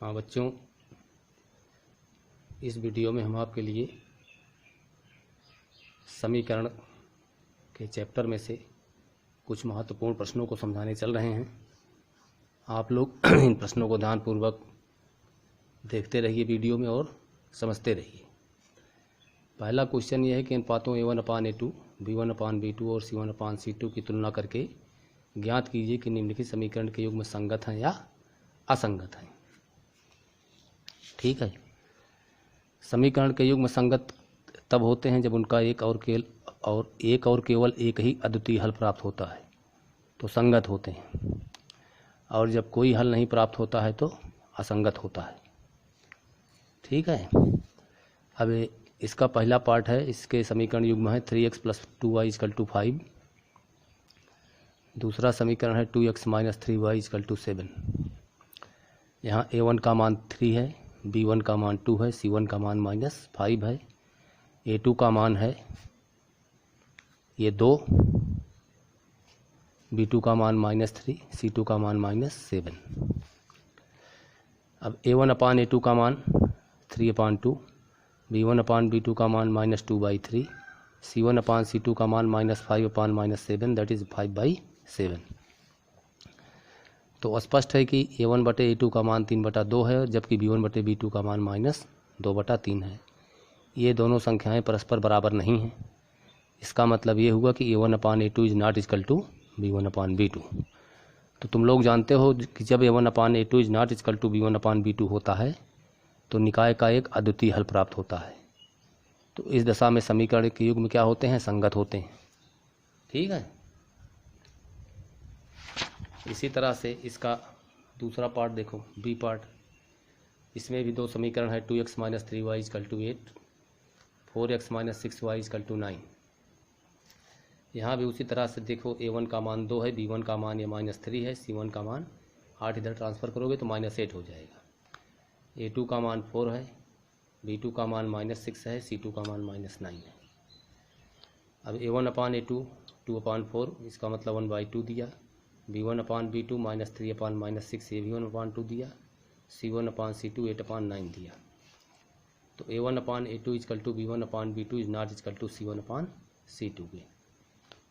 हाँ बच्चों, इस वीडियो में हम आपके लिए समीकरण के चैप्टर में से कुछ महत्वपूर्ण प्रश्नों को समझाने चल रहे हैं। आप लोग इन प्रश्नों को ध्यानपूर्वक देखते रहिए वीडियो में और समझते रहिए। पहला क्वेश्चन ये है कि अनुपातों A1/A2, B1/B2 और C1/C2 की तुलना करके ज्ञात कीजिए कि निम्नलिखित समीकरण के युग्म संगत हैं या असंगत हैं। ठीक है, समीकरण के युग्म संगत तब होते हैं जब उनका एक और केवल एक ही अद्वितीय हल प्राप्त होता है तो संगत होते हैं, और जब कोई हल नहीं प्राप्त होता है तो असंगत होता है। ठीक है, अब इसका पहला पार्ट है, इसके समीकरण युग्म है 3x + 2y = 5। दूसरा समीकरण है 2x - 3y = 7। यहाँ A1 का मान 3 है, B1 का मान 2 है, C1 का मान -5 है, A2 का मान है ये 2, B2 का मान -3, C2 का मान -7। अब A1/A2 का मान 3/2, B1/B2 का मान -2/3, C1/C2 का मान -5/7, दैट इज़ 5/7। तो स्पष्ट है कि A1/A2 का मान 3/2 है, जबकि B1/B2 का मान -2/3 है। ये दोनों संख्याएं परस्पर बराबर नहीं हैं। इसका मतलब ये हुआ कि A1/A2 is not equal to B1/B2। तो तुम लोग जानते हो कि जब A1/A2 is not equal to B1/B2 होता है तो निकाय का एक अद्वितीय हल प्राप्त होता है। तो इस दशा में समीकरण के युग्म क्या होते हैं? संगत होते हैं। ठीक है, इसी तरह से इसका दूसरा पार्ट देखो, बी पार्ट। इसमें भी दो समीकरण है, 2x - 3y = 8, 4x - 6y = 9। यहाँ भी उसी तरह से देखो, A1 का मान 2 है, B1 का मान ये -3 है, C1 का मान 8 इधर ट्रांसफ़र करोगे तो -8 हो जाएगा। A2 का मान 4 है, B2 का मान -6 है, C2 का मान -9 है। अब A1/A2 2/4, इसका मतलब 1/2 दिया। B1/B2 -3/6, ये भी 1/2 दिया। C1/C2 8/9 दिया। तो A1/A2 = B1/B2 is not equal to C1/C2 के।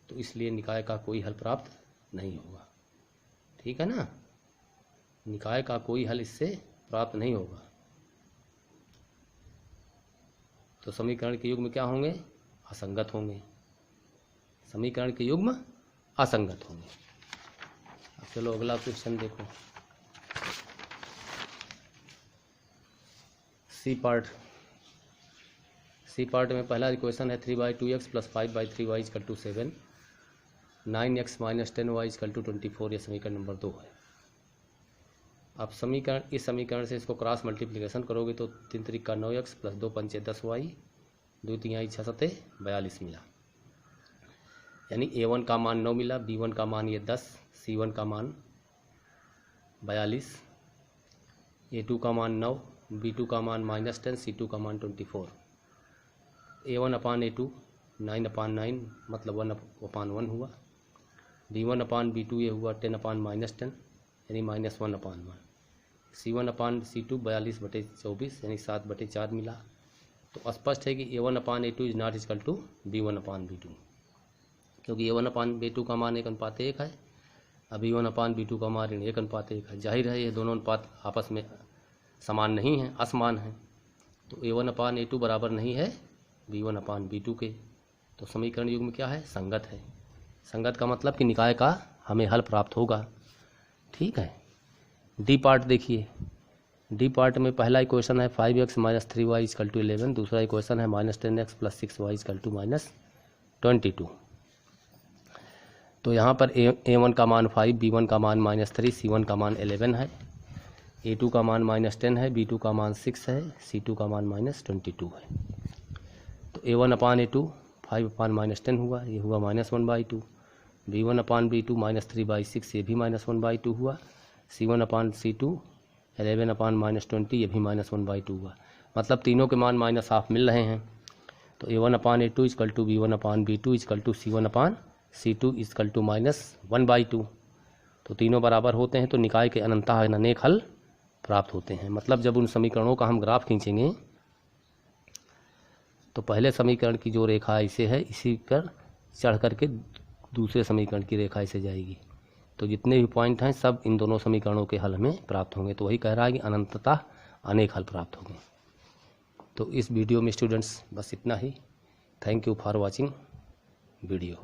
तो इसलिए निकाय का कोई हल प्राप्त नहीं होगा। ठीक है ना, निकाय का कोई हल इससे प्राप्त नहीं होगा। तो समीकरण के युग्म क्या होंगे? असंगत होंगे। समीकरण के युग्म असंगत होंगे। अब चलो अगला क्वेश्चन देखो, सी पार्ट में पहला इक्वेशन है 3/2x + 5/3y = 7, 9x - 10y = 24। यह समीकरण नंबर 2 है। अब इस समीकरण से इसको क्रॉस मल्टीप्लिकेशन करोगे तो 3 × 9x + 2 × 5 = 10y, 2 × 3 = 6 × 7 = 42 मिला। यानी A1 का मान 9 मिला, B1 का मान ये 10, C1 का मान 42, A2 का मान 9, B2 का मान -10, C2 का मान 24। A1/A2 9/9 मतलब 1/1 हुआ। B1/B2 ये हुआ 10/-10 यानी -1/1। C1/C2 42/24 यानी 7/4 मिला। तो स्पष्ट है कि A1/A2 is not equal to B1/B2, क्योंकि A1/B2 का मान 1:1 है, अब B1/B2 का मान 1:1 है। जाहिर है ये दोनों अनुपात आपस में समान नहीं हैं, असमान हैं। तो A1/A2 बराबर नहीं है B1/B2 के। तो समीकरण युग्म क्या है? संगत है। संगत का मतलब कि निकाय का हमें हल प्राप्त होगा। ठीक है, डी पार्ट देखिए। डी पार्ट में पहला इक्वेशन है 5x - 3y = 11, दूसरा इक्वेशन है -10x + 6y = -22। तो यहाँ पर A1 का मान 5, B1 का मान -3, C1 का मान 11 है, A2 का मान -10 है, B2 का मान 6 है, C2 का मान -22 है। तो A1/A2 5/-10 हुआ, ये हुआ -1/2। B1/B2 -3/6, ये भी -1/2 हुआ। C1/C2 11/-20, ये भी -1/2 हुआ। मतलब तीनों के मान -1/2 मिल रहे हैं। तो A1/A2 = B1/B2 = C1/C2 = -1/2। तो तीनों बराबर होते हैं, तो निकाय के अनंतः अनेक हल प्राप्त होते हैं। मतलब जब उन समीकरणों का हम ग्राफ खींचेंगे तो पहले समीकरण की जो रेखा ऐसे है, इसी पर चढ़ करके दूसरे समीकरण की रेखा ऐसे जाएगी। तो जितने भी पॉइंट हैं सब इन दोनों समीकरणों के हल में प्राप्त होंगे। तो वही कह रहा है कि अनंततः अनेक हल प्राप्त होंगे। तो इस वीडियो में स्टूडेंट्स बस इतना ही। Thank you for watching video.